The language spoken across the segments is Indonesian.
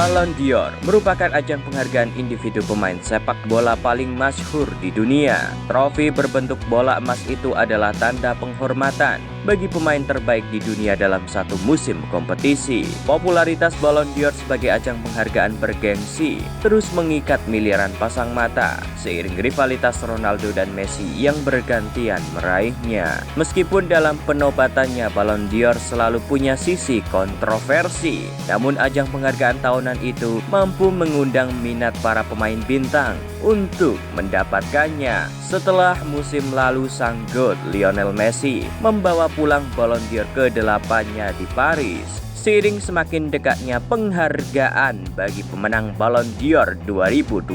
Ballon d'Or merupakan ajang penghargaan individu pemain sepak bola paling masyhur di dunia. Trofi berbentuk bola emas itu adalah tanda penghormatan bagi pemain terbaik di dunia dalam satu musim kompetisi. Popularitas Ballon d'Or sebagai ajang penghargaan bergengsi terus mengikat miliaran pasang mata seiring rivalitas Ronaldo dan Messi yang bergantian meraihnya. Meskipun dalam penobatannya Ballon d'Or selalu punya sisi kontroversi, namun ajang penghargaan tahunan itu mampu mengundang minat para pemain bintang untuk mendapatkannya. Setelah musim lalu sang GOAT Lionel Messi membawa pulang Ballon d'Or ke-8-nya di Paris. Seiring semakin dekatnya penghargaan bagi pemenang Ballon d'Or 2024,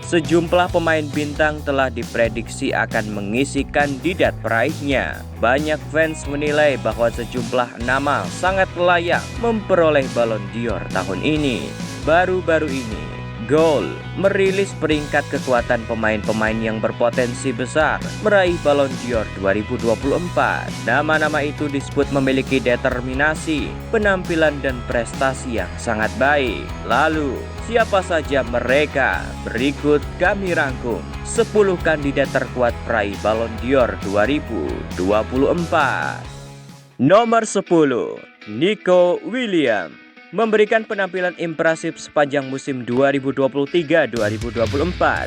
sejumlah pemain bintang telah diprediksi akan mengisi kandidat peraihnya. Banyak fans menilai bahwa sejumlah nama sangat layak memperoleh Ballon d'Or tahun ini. Baru-baru ini Goal merilis peringkat kekuatan pemain-pemain yang berpotensi besar meraih Ballon d'Or 2024. Nama-nama itu disebut memiliki determinasi, penampilan dan prestasi yang sangat baik. Lalu, siapa saja mereka? Berikut kami rangkum 10 kandidat terkuat peraih Ballon d'Or 2024. Nomor 10, Nico Williams. Memberikan penampilan impresif sepanjang musim 2023-2024,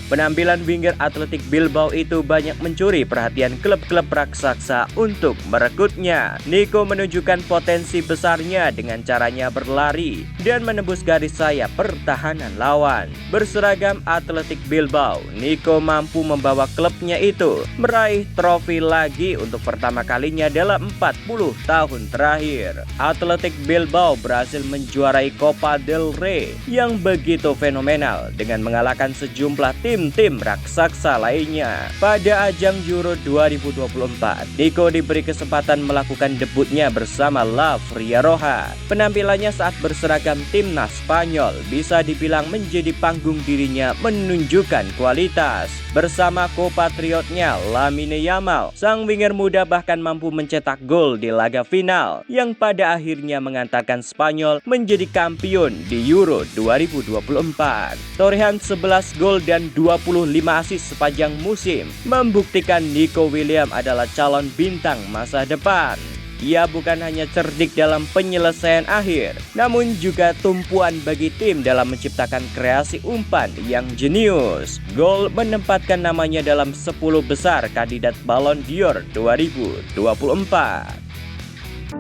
penampilan winger Athletic Bilbao itu banyak mencuri perhatian klub-klub raksasa untuk merekrutnya. Nico menunjukkan potensi besarnya dengan caranya berlari dan menembus garis sayap pertahanan lawan. Berseragam Athletic Bilbao, Nico mampu membawa klubnya itu meraih trofi lagi untuk pertama kalinya dalam 40 tahun terakhir. Athletic Bilbao berhasil menjuarai Copa del Rey yang begitu fenomenal dengan mengalahkan sejumlah tim-tim raksasa lainnya. Pada ajang Euro 2024, Nico diberi kesempatan melakukan debutnya bersama La Roja. Penampilannya saat berseragam timnas Spanyol bisa dibilang menjadi panggung dirinya menunjukkan kualitas. Bersama kompatriotnya Lamine Yamal, sang winger muda bahkan mampu mencetak gol di laga final yang pada akhirnya mengantarkan Spanyol menjadi kampiun di Euro 2024. Torehan 11 gol dan 25 assist sepanjang musim membuktikan Nico Williams adalah calon bintang masa depan. Ia bukan hanya cerdik dalam penyelesaian akhir, namun juga tumpuan bagi tim dalam menciptakan kreasi umpan yang jenius. Gol menempatkan namanya dalam 10 besar kandidat Ballon d'Or 2024.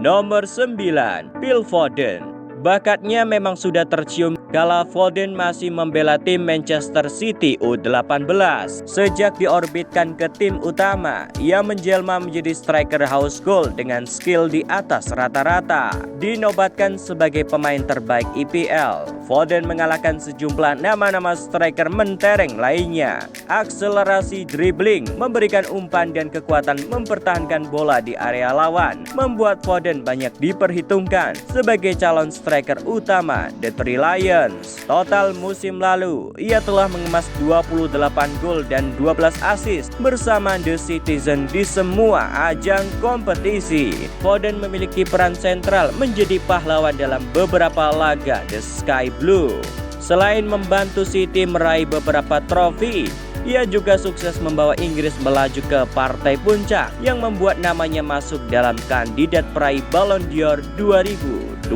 Nomor 9, Phil Foden. Bakatnya memang sudah tercium kala Foden masih membela tim Manchester City U18. Sejak diorbitkan ke tim utama, ia menjelma menjadi striker house goal dengan skill di atas rata-rata. Dinobatkan sebagai pemain terbaik IPL, Foden mengalahkan sejumlah nama-nama striker mentereng lainnya. Akselerasi dribbling, memberikan umpan dan kekuatan mempertahankan bola di area lawan membuat Foden banyak diperhitungkan sebagai calon striker utama The Three Lions. Total musim lalu, ia telah mengemas 28 gol dan 12 assist bersama The Citizen di semua ajang kompetisi. Foden memiliki peran sentral menjadi pahlawan dalam beberapa laga The Sky Blue. Selain membantu City meraih beberapa trofi, ia juga sukses membawa Inggris melaju ke partai puncak yang membuat namanya masuk dalam kandidat peraih Ballon d'Or 2024.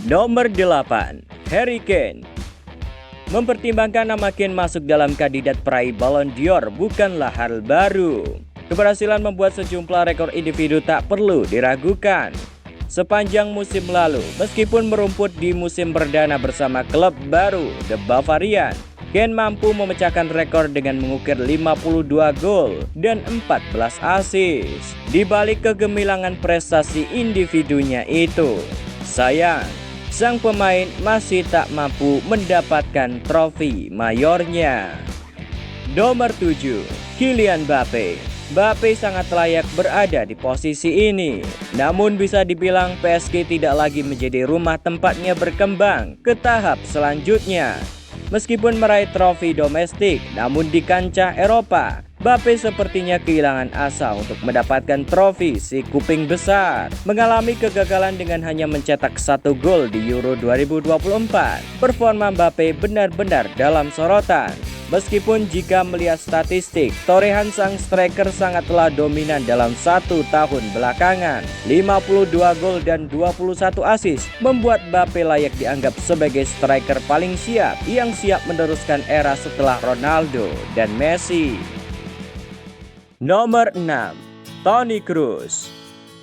Nomor 8, Harry Kane. Mempertimbangkan nama Kane masuk dalam kandidat peraih Ballon d'Or bukanlah hal baru. Keberhasilan membuat sejumlah rekor individu tak perlu diragukan. Sepanjang musim lalu, meskipun merumput di musim perdana bersama klub baru The Bavarian, Kane mampu memecahkan rekor dengan mengukir 52 gol dan 14 assist. Di balik kegemilangan prestasi individunya itu, sayang, sang pemain masih tak mampu mendapatkan trofi mayornya. Nomor 7, Kylian Mbappe. Mbappe sangat layak berada di posisi ini. Namun bisa dibilang PSG tidak lagi menjadi rumah tempatnya berkembang ke tahap selanjutnya. Meskipun meraih trofi domestik, namun di kancah Eropa, Mbappe sepertinya kehilangan asa untuk mendapatkan trofi si kuping besar. Mengalami kegagalan dengan hanya mencetak 1 gol di Euro 2024. Performa Mbappe benar-benar dalam sorotan. Meskipun jika melihat statistik, torehan sang striker sangatlah dominan dalam 1 tahun belakangan. 52 gol dan 21 assist membuat Mbappe layak dianggap sebagai striker paling siap yang siap meneruskan era setelah Ronaldo dan Messi. Nomor 6, Toni Kroos.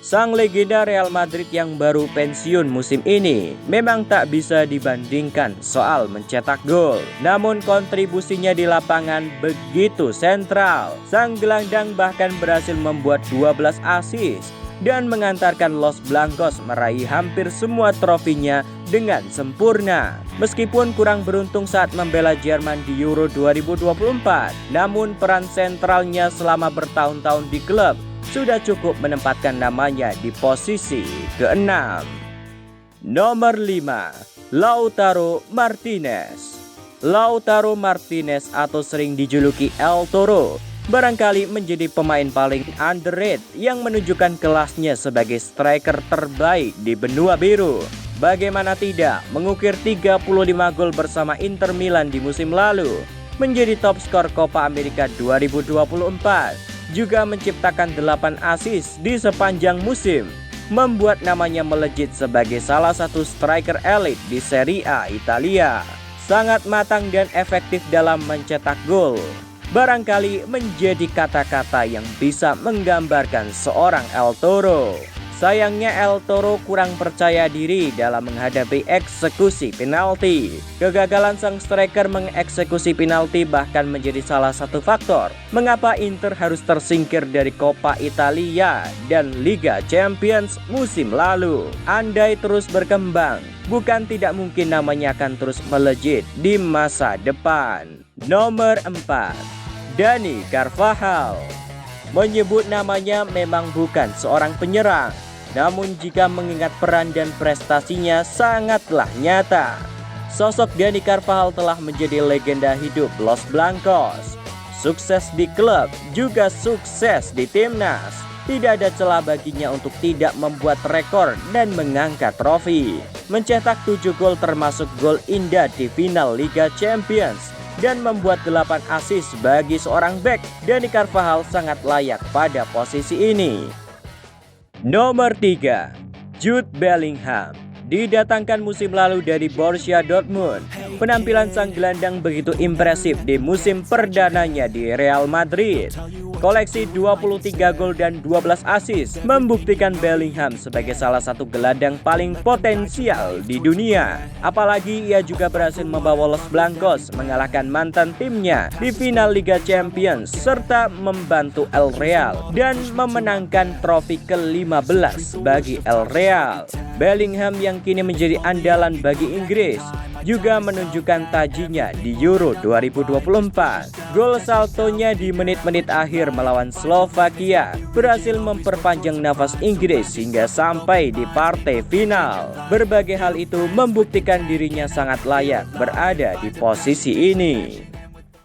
Sang legenda Real Madrid yang baru pensiun musim ini memang tak bisa dibandingkan soal mencetak gol. Namun kontribusinya di lapangan begitu sentral. Sang gelandang bahkan berhasil membuat 12 assist dan mengantarkan Los Blancos meraih hampir semua trofinya dengan sempurna. Meskipun kurang beruntung saat membela Jerman di Euro 2024, namun peran sentralnya selama bertahun-tahun di klub sudah cukup menempatkan namanya di posisi ke-6. Nomor 5, Lautaro Martinez. Lautaro Martinez atau sering dijuluki El Toro barangkali menjadi pemain paling underrated yang menunjukkan kelasnya sebagai striker terbaik di benua biru. Bagaimana tidak, mengukir 35 gol bersama Inter Milan di musim lalu, menjadi top skor Copa America 2024. Juga menciptakan 8 assist di sepanjang musim, membuat namanya melejit sebagai salah satu striker elit di Serie A Italia. Sangat matang dan efektif dalam mencetak gol. Barangkali menjadi kata-kata yang bisa menggambarkan seorang El Toro. Sayangnya El Toro kurang percaya diri dalam menghadapi eksekusi penalti. Kegagalan sang striker mengeksekusi penalti bahkan menjadi salah satu faktor mengapa Inter harus tersingkir dari Coppa Italia dan Liga Champions musim lalu. Andai terus berkembang, bukan tidak mungkin namanya akan terus melejit di masa depan. Nomor 4, Dani Carvajal. Menyebut namanya memang bukan seorang penyerang, namun jika mengingat peran dan prestasinya sangatlah nyata. Sosok Dani Carvajal telah menjadi legenda hidup Los Blancos. Sukses di klub, juga sukses di timnas. Tidak ada celah baginya untuk tidak membuat rekor dan mengangkat trofi. Mencetak 7 gol termasuk gol indah di final Liga Champions dan membuat 8 assist bagi seorang bek. Dani Carvajal sangat layak pada posisi ini. Nomor 3, Jude Bellingham. Didatangkan musim lalu dari Borussia Dortmund, penampilan sang gelandang begitu impresif di musim perdananya di Real Madrid. Koleksi 23 gol dan 12 assist membuktikan Bellingham sebagai salah satu gelandang paling potensial di dunia. Apalagi ia juga berhasil membawa Los Blancos mengalahkan mantan timnya di final Liga Champions serta membantu El Real dan memenangkan trofi ke-15 bagi El Real. Bellingham yang kini menjadi andalan bagi Inggris juga menunjukkan tajinya di Euro 2024. Gol saltonya di menit-menit akhir melawan Slovakia berhasil memperpanjang nafas Inggris hingga sampai di partai final. Berbagai hal itu membuktikan dirinya sangat layak berada di posisi ini.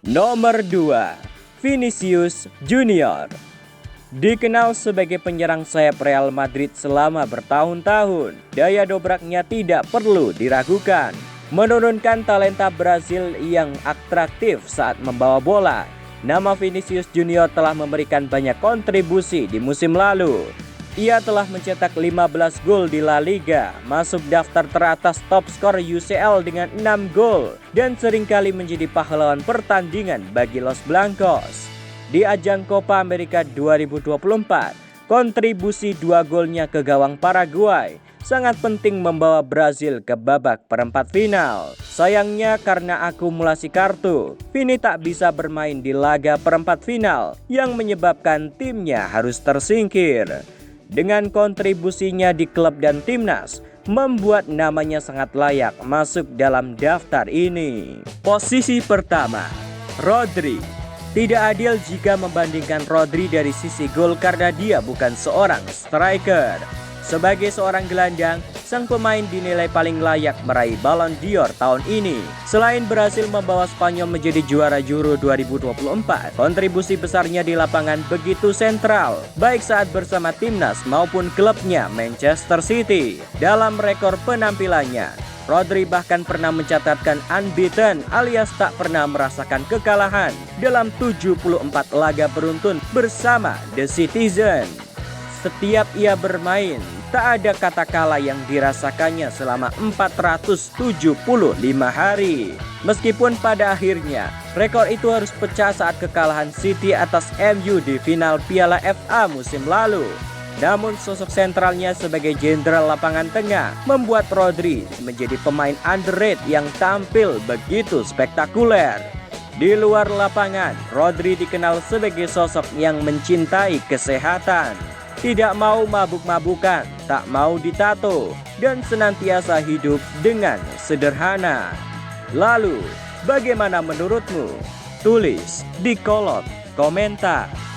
Nomor 2, Vinicius Junior. Dikenal sebagai penyerang sayap Real Madrid selama bertahun-tahun, daya dobraknya tidak perlu diragukan. Menurunkan talenta Brazil yang atraktif saat membawa bola. Nama Vinicius Junior telah memberikan banyak kontribusi di musim lalu. Ia telah mencetak 15 gol di La Liga, masuk daftar teratas top skor UCL dengan 6 gol, dan seringkali menjadi pahlawan pertandingan bagi Los Blancos. Di ajang Copa America 2024, kontribusi 2 golnya ke gawang Paraguay sangat penting membawa Brazil ke babak perempat final. Sayangnya karena akumulasi kartu, Vini tak bisa bermain di laga perempat final yang menyebabkan timnya harus tersingkir. Dengan kontribusinya di klub dan timnas, membuat namanya sangat layak masuk dalam daftar ini. Posisi pertama, Rodri. Tidak adil jika membandingkan Rodri dari sisi gol karena dia bukan seorang striker. Sebagai seorang gelandang, sang pemain dinilai paling layak meraih Ballon d'Or tahun ini. Selain berhasil membawa Spanyol menjadi juara Euro 2024, kontribusi besarnya di lapangan begitu sentral, baik saat bersama timnas maupun klubnya Manchester City. Dalam rekor penampilannya, Rodri bahkan pernah mencatatkan unbeaten alias tak pernah merasakan kekalahan dalam 74 laga beruntun bersama The Citizen. Setiap ia bermain, tak ada kata kalah yang dirasakannya selama 475 hari. Meskipun pada akhirnya, rekor itu harus pecah saat kekalahan City atas MU di final Piala FA musim lalu. Namun sosok sentralnya sebagai jenderal lapangan tengah membuat Rodri menjadi pemain underrated yang tampil begitu spektakuler. Di luar lapangan, Rodri dikenal sebagai sosok yang mencintai kesehatan, tidak mau mabuk-mabukan, tak mau ditato, dan senantiasa hidup dengan sederhana. Lalu, bagaimana menurutmu? Tulis di kolom komentar.